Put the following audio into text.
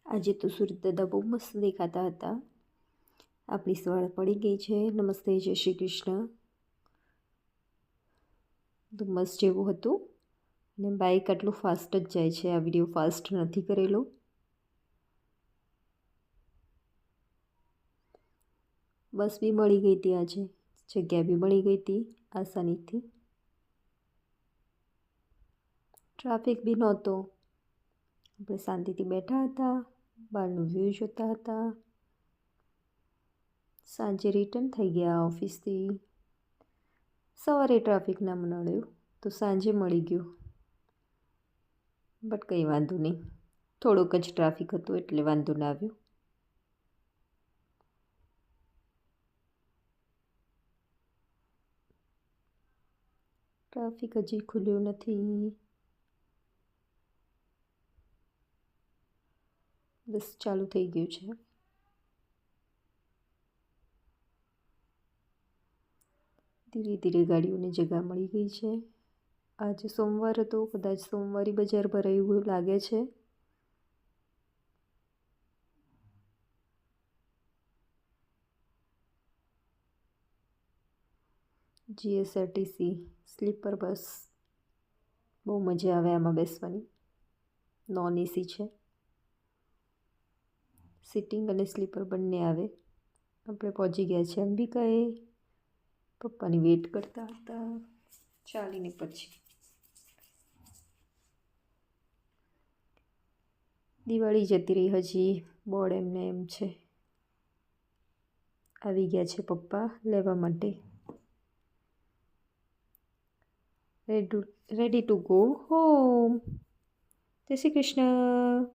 આજે તો સુરત દાદા બહુ મસ્ત દેખાતા હતા. આપણી સવાર પડી ગઈ છે. નમસ્તે, જય શ્રી કૃષ્ણ. ધુમ્મસ જેવું હતું અને બાઇક આટલું ફાસ્ટ જ જાય છે. આ વિડીયો ફાસ્ટ નથી કરેલો. બસ બી મળી ગઈ હતી આજે, જગ્યા બી મળી ગઈ હતી આસાનીથી. ટ્રાફિક બી નહોતો. આપણે શાંતિથી બેઠા હતા, બહારનું વ્યૂ જોતા હતા. સાંજે રિટર્ન થઈ ગયા ઓફિસથી. સવારે ટ્રાફિક ના નડ્યું તો સાંજે મળી ગયું. બટ કંઈ વાંધો નહીં, થોડુંક જ ટ્રાફિક હતું એટલે વાંધો ના આવ્યો. ટ્રાફિક હજી ખુલ્યું નથી. બસ ચાલુ થઈ ગયું છે. ધીરે ધીરે ગાડીઓની જગ્યા મળી ગઈ છે. આજે સોમવાર હતો, કદાચ સોમવારી બજાર ભરાય એવું લાગે છે. જીએસઆરટીસી સ્લીપર બસ બહુ મજા આવે આમાં બેસવાની. નોન એસી છે. સિટિંગ અને સ્લીપર બંને આવે. આપણે પહોંચી ગયા છે અંબિકાએ. પપ્પાની વેટ કરતા હતા ચાલીને. પછી દિવાળી જતી રહી, હજી બોર્ડ એમને એમ છે. આવી ગયા છે પપ્પા લેવા માટે. Ready to go home. જય શ્રી કૃષ્ણ.